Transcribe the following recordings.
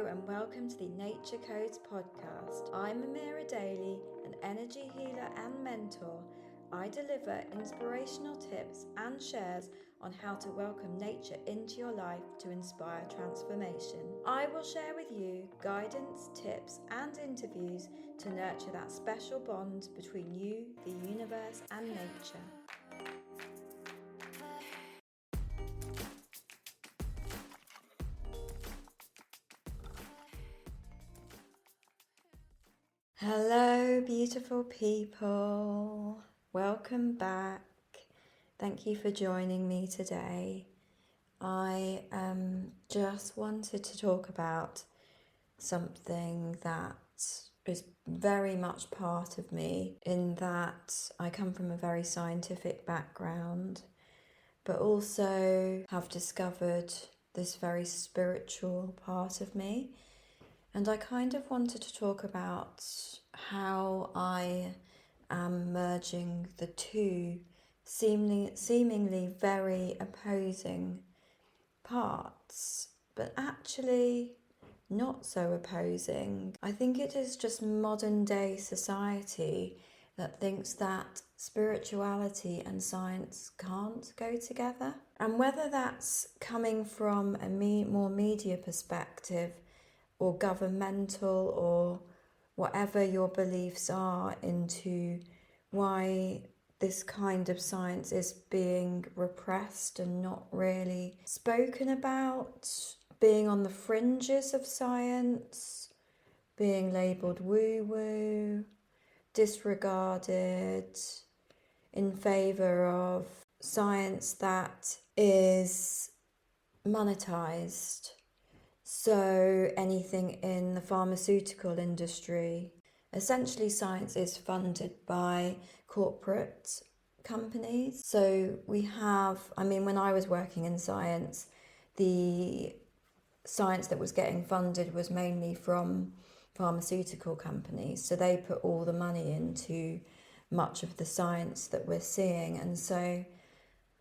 and welcome to the Nature Codes podcast. I'm Amira Daly, an energy healer and mentor. I deliver inspirational tips and shares on how to welcome nature into your life to inspire transformation. I will share with you guidance, tips, and interviews to nurture that special bond between you, the universe, and nature. Hello, beautiful people. Welcome back. Thank you for joining me today. I just wanted to talk about something that is very much part of me, in that I come from a very scientific background, but also have discovered this very spiritual part of me. And I kind of wanted to talk about how I am merging the two seemingly very opposing parts, but actually not so opposing. I think it is just modern day society that thinks that spirituality and science can't go together. And whether that's coming from a more media perspective, or governmental, or whatever your beliefs are into why this kind of science is being repressed and not really spoken about, being on the fringes of science, being labelled woo-woo, disregarded, in favour of science that is monetized. So anything in the pharmaceutical industry, essentially science is funded by corporate companies. So we have, when I was working in science, the science that was getting funded was mainly from pharmaceutical companies. So they put all the money into much of the science that we're seeing. And so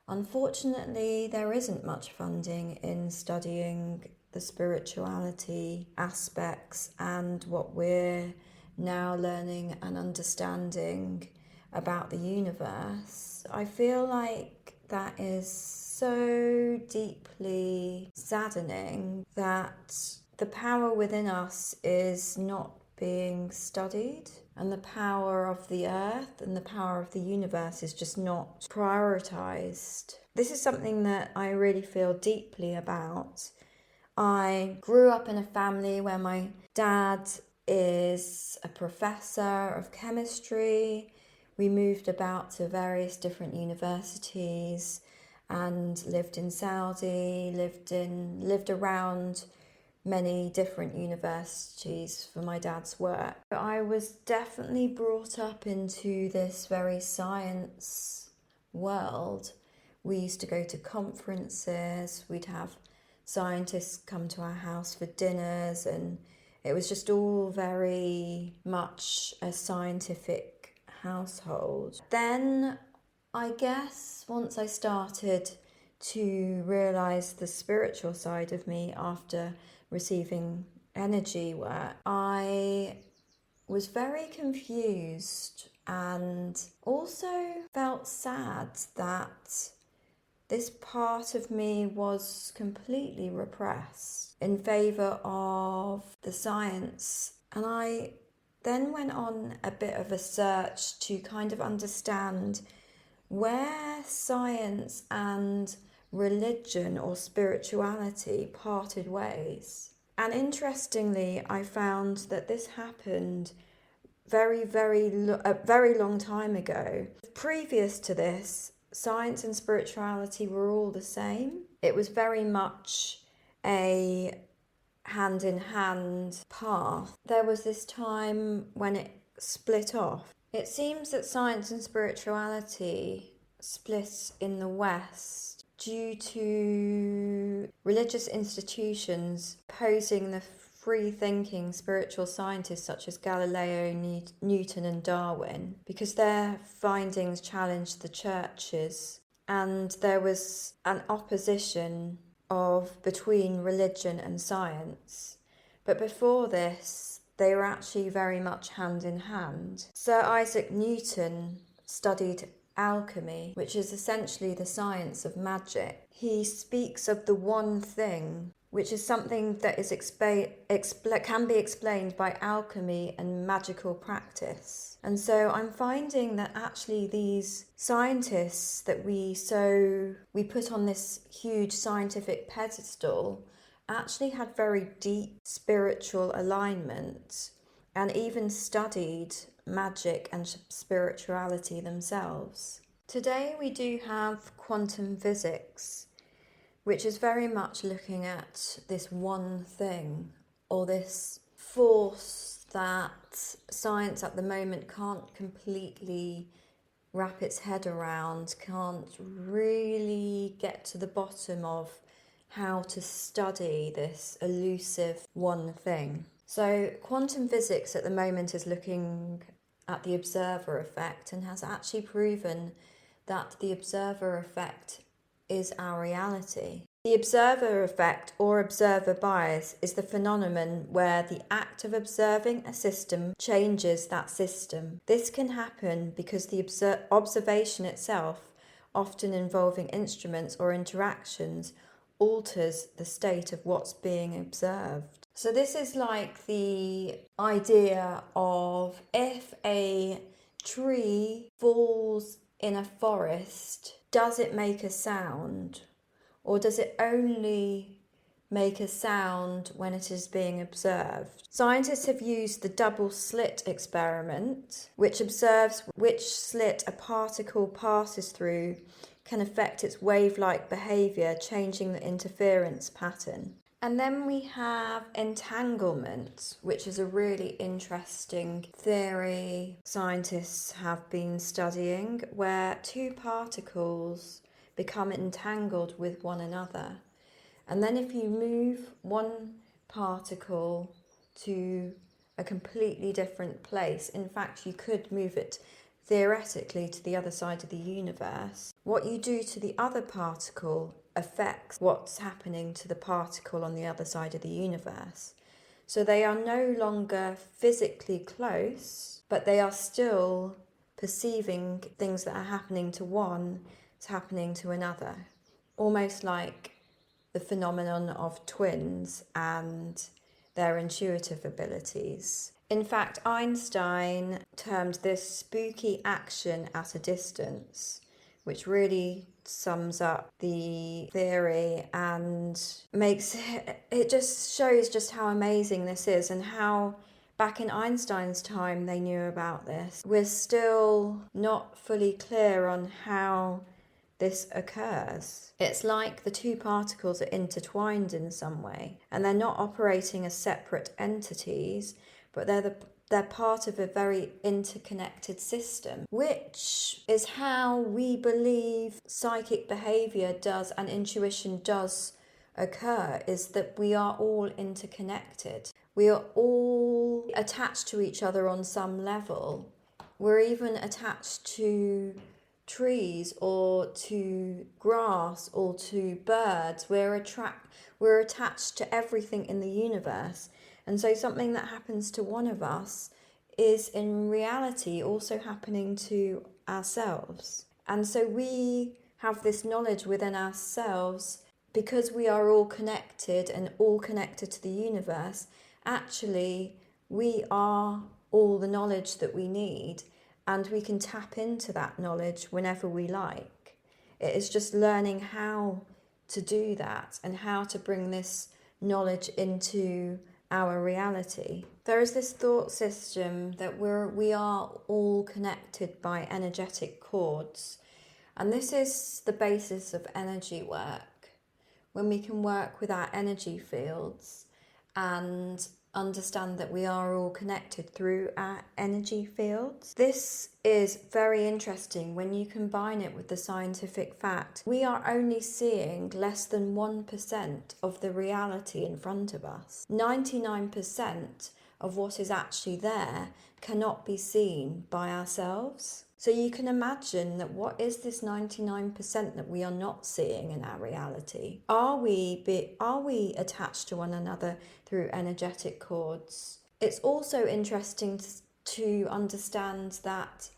unfortunately, there isn't much funding in studying the spirituality aspects and what we're now learning and understanding about the universe. I feel like that is so deeply saddening that the power within us is not being studied, and the power of the earth and the power of the universe is just not prioritized. This is something that I really feel deeply about. I grew up in a family where my dad is a professor of chemistry. We moved about to various different universities and lived in Saudi, lived around many different universities for my dad's work. But I was definitely brought up into this very science world. We used to go to conferences, we'd have scientists come to our house for dinners, and it was just all very much a scientific household. Then I guess once I started to realise the spiritual side of me after receiving energy work, I was very confused and also felt sad that this part of me was completely repressed in favour of the science. And I then went on a bit of a search to kind of understand where science and religion or spirituality parted ways. And interestingly, I found that this happened a very long time ago. Previous to this, science and spirituality were all the same. It was very much a hand-in-hand path. There was this time when it split off. It seems that science and spirituality split in the West due to religious institutions opposing the free-thinking spiritual scientists such as Galileo, Newton and Darwin, because their findings challenged the churches, and there was an opposition between religion and science. But before this, they were actually very much hand in hand. Sir Isaac Newton studied alchemy, which is essentially the science of magic. He speaks of the one thing, which is something that is can be explained by alchemy and magical practice. And so I'm finding that actually these scientists that we put on this huge scientific pedestal actually had very deep spiritual alignment and even studied magic and spirituality themselves. Today we do have quantum physics, which is very much looking at this one thing, or this force that science at the moment can't completely wrap its head around, can't really get to the bottom of how to study this elusive one thing. So quantum physics at the moment is looking at the observer effect and has actually proven that the observer effect is our reality. The observer effect or observer bias is the phenomenon where the act of observing a system changes that system. This can happen because the observation itself, often involving instruments or interactions, alters the state of what's being observed. So this is like the idea of if a tree falls in a forest, does it make a sound? Or does it only make a sound when it is being observed? Scientists have used the double slit experiment, which observes which slit a particle passes through can affect its wave-like behaviour, changing the interference pattern. And then we have entanglement, which is a really interesting theory scientists have been studying, where two particles become entangled with one another. And then if you move one particle to a completely different place, in fact, you could move it theoretically to the other side of the universe, what you do to the other particle affects what's happening to the particle on the other side of the universe. So they are no longer physically close, but they are still perceiving things that are happening to one is happening to another. Almost like the phenomenon of twins and their intuitive abilities. In fact, Einstein termed this spooky action at a distance, which really sums up the theory and makes it just shows just how amazing this is and how back in Einstein's time they knew about this. We're still not fully clear on how this occurs. It's like the two particles are intertwined in some way, and they're not operating as separate entities, but they're part of a very interconnected system, which is how we believe psychic behavior does and intuition does occur, is that we are all interconnected. We are all attached to each other on some level. We're even attached to trees or to grass or to birds. We're attached to everything in the universe. And so something that happens to one of us is in reality also happening to ourselves. And so we have this knowledge within ourselves because we are all connected and all connected to the universe. Actually, we are all the knowledge that we need, and we can tap into that knowledge whenever we like. It is just learning how to do that and how to bring this knowledge into our reality. There is this thought system that we are all connected by energetic cords, and this is the basis of energy work. When we can work with our energy fields and understand that we are all connected through our energy fields. This is very interesting when you combine it with the scientific fact. We are only seeing less than 1% of the reality in front of us. 99% of what is actually there cannot be seen by ourselves. So you can imagine that what is this 99% that we are not seeing in our reality? Are we attached to one another through energetic cords? It's also interesting to understand that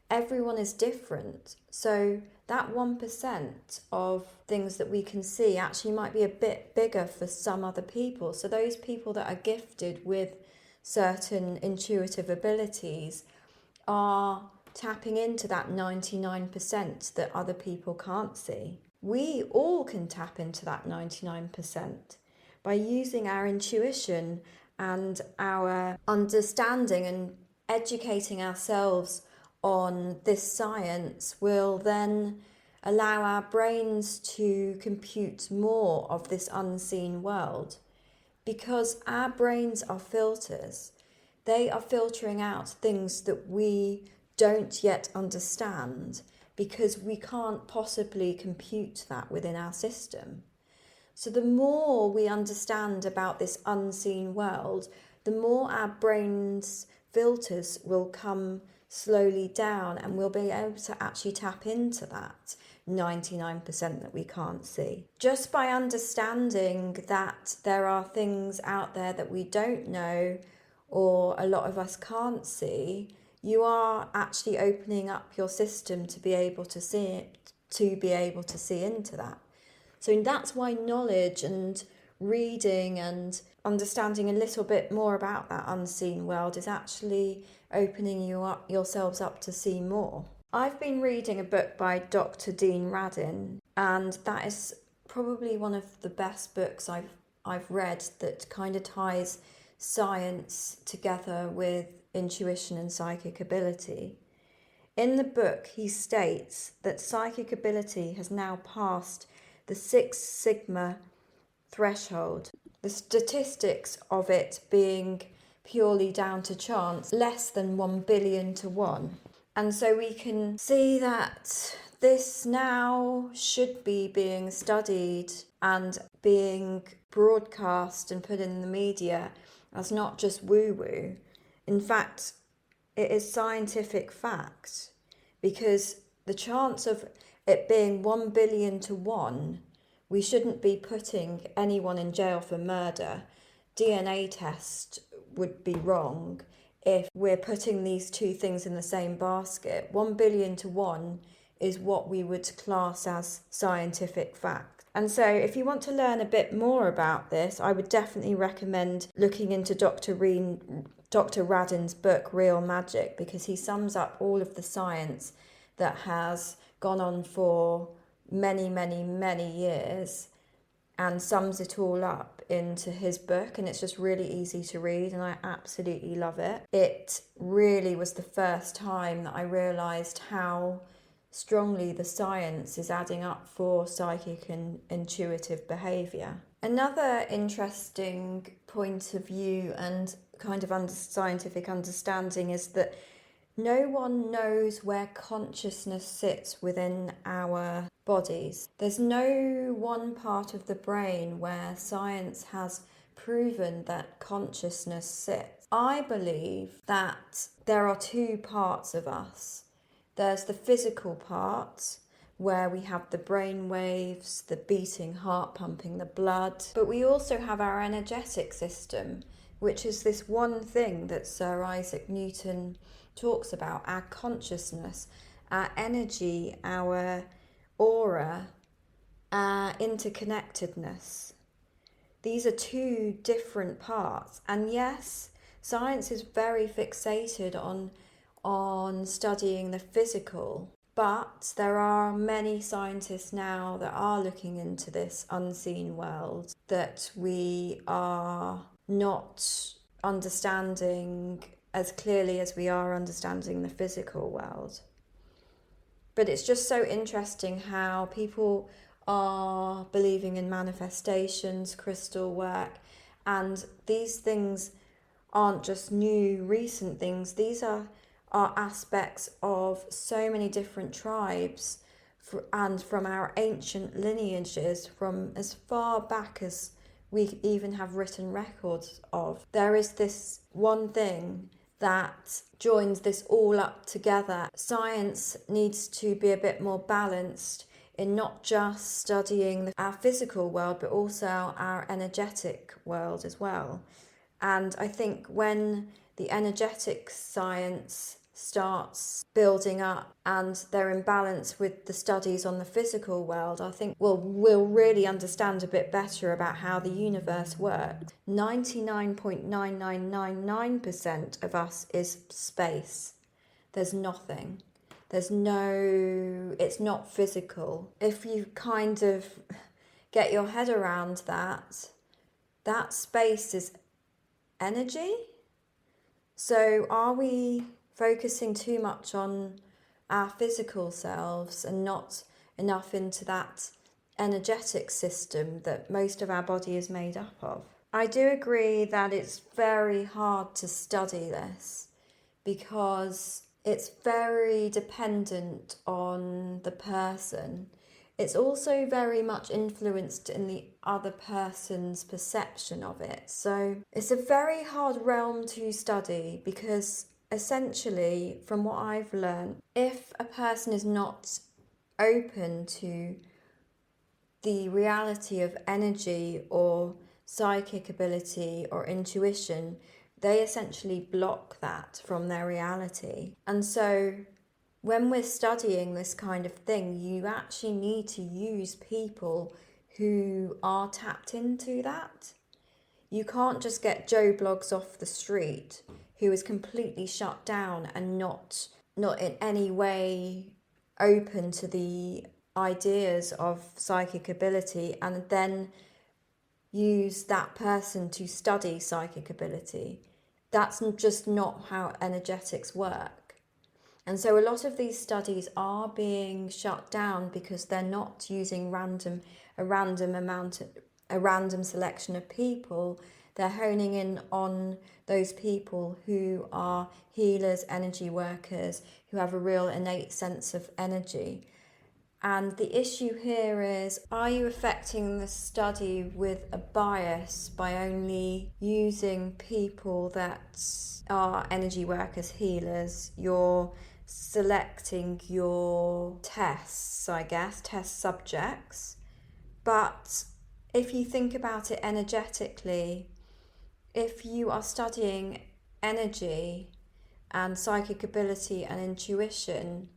everyone is different. So that 1% of things that we can see actually might be a bit bigger for some other people. So those people that are gifted with certain intuitive abilities are tapping into that 99% that other people can't see. We all can tap into that 99% by using our intuition and our understanding, and educating ourselves on this science will then allow our brains to compute more of this unseen world. Because our brains are filters, they are filtering out things that we don't yet understand because we can't possibly compute that within our system. So the more we understand about this unseen world, the more our brain's filters will come slowly down, and we'll be able to actually tap into that 99% that we can't see. Just by understanding that there are things out there that we don't know, or a lot of us can't see, you are actually opening up your system to be able to see it, to be able to see into that. So that's why knowledge and reading and understanding a little bit more about that unseen world is actually opening yourselves up to see more. I've been reading a book by Dr. Dean Radin, and that is probably one of the best books I've read that kind of ties science together with intuition and psychic ability. In the book, he states that psychic ability has now passed the 6 sigma threshold, the statistics of it being purely down to chance, less than 1 billion to 1. And so we can see that this now should be being studied and being broadcast and put in the media as not just woo-woo. In fact, it is scientific fact, because the chance of it being 1 billion to 1, we shouldn't be putting anyone in jail for murder. DNA test would be wrong if we're putting these two things in the same basket. 1 billion to 1 is what we would class as scientific fact. And so if you want to learn a bit more about this, I would definitely recommend looking into Dr. Radin's book, Real Magic, because he sums up all of the science that has gone on for many, many, many years and sums it all up into his book. And it's just really easy to read, and I absolutely love it. It really was the first time that I realised how strongly the science is adding up for psychic and intuitive behaviour. Another interesting point of view and kind of scientific understanding is that no one knows where consciousness sits within our bodies. There's no one part of the brain where science has proven that consciousness sits. I believe that there are 2 parts of us. There's the physical part, where we have the brain waves, the beating heart pumping the blood, but we also have our energetic system, which is this one thing that Sir Isaac Newton talks about: our consciousness, our energy, our aura, our interconnectedness. These are 2 different parts. And yes, science is very fixated on studying the physical, but there are many scientists now that are looking into this unseen world that we are not understanding as clearly as we are understanding the physical world. But it's just so interesting how people are believing in manifestations, crystal work, and these things aren't just new, recent things. These are aspects of so many different tribes and from our ancient lineages, from as far back as we even have written records of. There is this one thing that joins this all up together. Science needs to be a bit more balanced in not just studying our physical world, but also our energetic world as well. And I think when the energetic science starts building up and they're in balance with the studies on the physical world, I think we'll really understand a bit better about how the universe works. 99.9999% of us is space. There's nothing. It's not physical. If you kind of get your head around that space is energy. So are we focusing too much on our physical selves and not enough into that energetic system that most of our body is made up of? I do agree that it's very hard to study this because it's very dependent on the person. It's also very much influenced in the other person's perception of it. So it's a very hard realm to study because essentially, from what I've learned, if a person is not open to the reality of energy or psychic ability or intuition, they essentially block that from their reality. And so when we're studying this kind of thing, you actually need to use people who are tapped into that. You can't just get Joe Bloggs off the street who is completely shut down and not in any way open to the ideas of psychic ability, and then use that person to study psychic ability. That's just not how energetics work. And so a lot of these studies are being shut down because they're not using a random selection of people. They're honing in on those people who are healers, energy workers, who have a real innate sense of energy. And the issue here is, are you affecting the study with a bias by only using people that are energy workers, healers? You're selecting your tests, I guess, test subjects. But if you think about it energetically, if you are studying energy and psychic ability and intuition,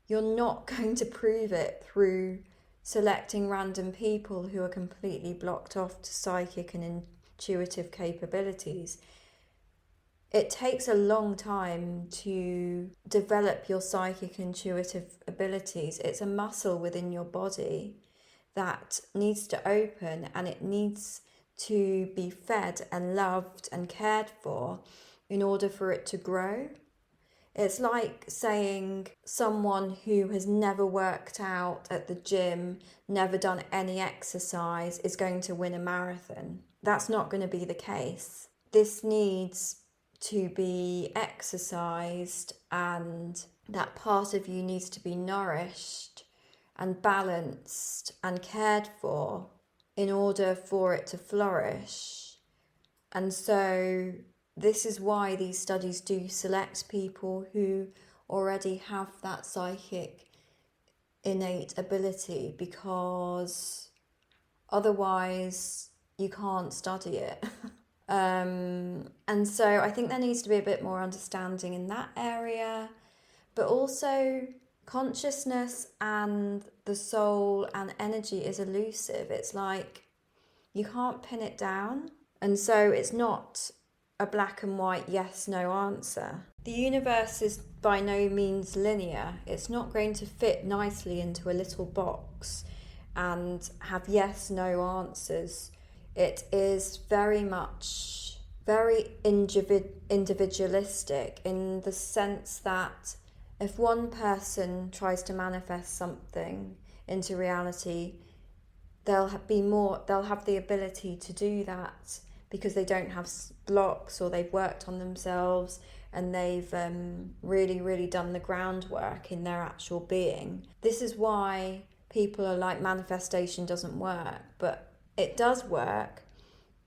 you're not going to prove it through selecting random people who are completely blocked off to psychic and intuitive capabilities. It takes a long time to develop your psychic intuitive abilities. It's a muscle within your body that needs to open, and it needs to be fed and loved and cared for in order for it to grow. It's like saying someone who has never worked out at the gym, never done any exercise, is going to win a marathon. That's not going to be the case. This needs to be exercised, and that part of you needs to be nourished and balanced and cared for in order for it to flourish. And so this is why these studies do select people who already have that psychic innate ability, because otherwise you can't study it. And so I think there needs to be a bit more understanding in that area, but also consciousness and the soul and energy is elusive. It's like you can't pin it down. And so it's not a black and white yes, no answer. The universe is by no means linear. It's not going to fit nicely into a little box and have yes, no answers. It is very much very individualistic in the sense that if one person tries to manifest something into reality, they'll have the ability to do that because they don't have blocks, or they've worked on themselves and they've really done the groundwork in their actual being. This is why people are like, manifestation doesn't work, but it does work.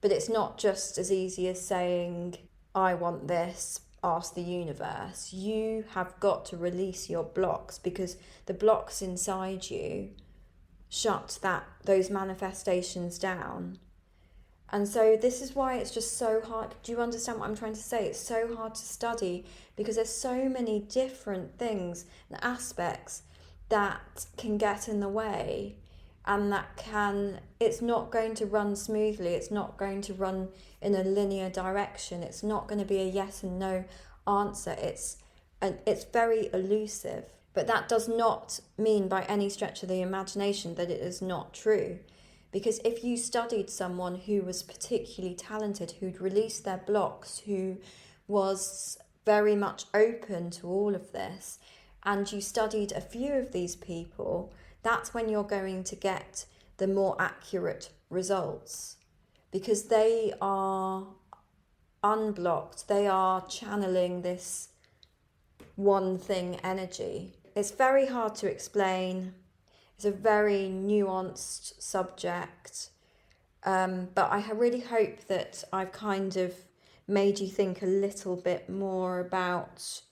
But it's not just as easy as saying, I want this, ask the universe. You have got to release your blocks, because the blocks inside you shut those manifestations down. And so this is why it's just so hard. Do you understand what I'm trying to say? It's so hard to study because there's so many different things and aspects that can get in the way, and it's not going to run smoothly. It's not going to run in a linear direction. It's not going to be a yes and no answer. It's very elusive. But that does not mean by any stretch of the imagination that it is not true. Because if you studied someone who was particularly talented, who'd released their blocks, who was very much open to all of this, and you studied a few of these people, that's when you're going to get the more accurate results, because they are unblocked. They are channeling this one thing energy. It's very hard to explain. It's a very nuanced subject, but I really hope that I've kind of made you think a little bit more about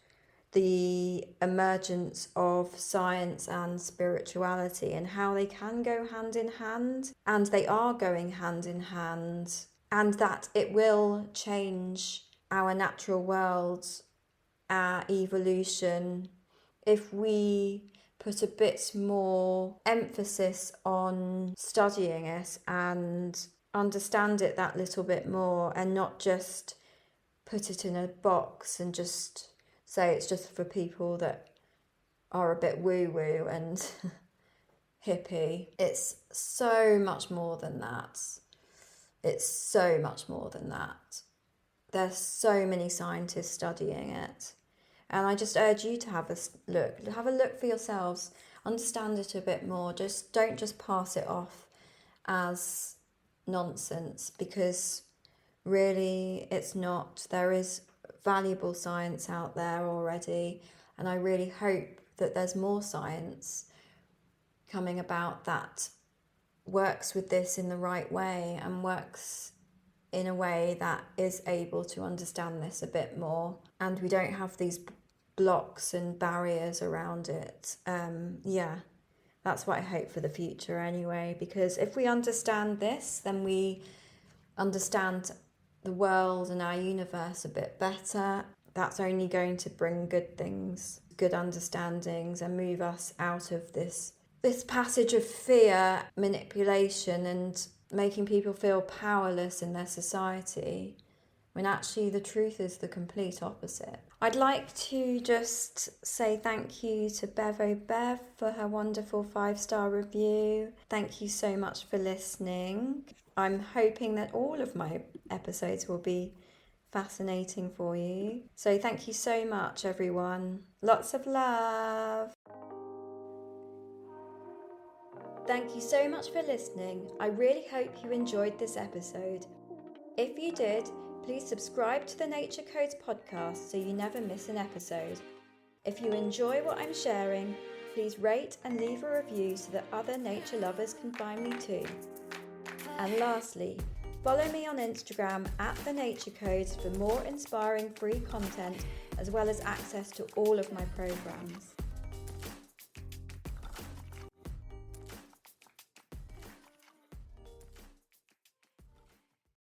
the emergence of science and spirituality and how they can go hand in hand, and they are going hand in hand, and that it will change our natural world, our evolution, if we put a bit more emphasis on studying it and understand it that little bit more, and not just put it in a box and just say it's just for people that are a bit woo-woo and hippie. It's so much more than that. It's so much more than that. There's so many scientists studying it. And I just urge you to have a look for yourselves, understand it a bit more. Just don't just pass it off as nonsense, because really it's not. There is valuable science out there already, and I really hope that there's more science coming about that works with this in the right way and works in a way that is able to understand this a bit more, and we don't have these blocks and barriers around it. That's what I hope for the future anyway, because if we understand this, then we understand the world and our universe a bit better. That's only going to bring good things, good understandings, and move us out of this passage of fear, manipulation, and making people feel powerless in their society, when actually the truth is the complete opposite. I'd like to just say thank you to Bevo Bev for her wonderful 5-star review. Thank you so much for listening. I'm hoping that all of my episodes will be fascinating for you. So thank you so much, everyone. Lots of love. Thank you so much for listening. I really hope you enjoyed this episode. If you did, please subscribe to the Nature Codes podcast so you never miss an episode. If you enjoy what I'm sharing, please rate and leave a review so that other nature lovers can find me too. And lastly, follow me on Instagram @The Nature Codes for more inspiring free content, as well as access to all of my programs.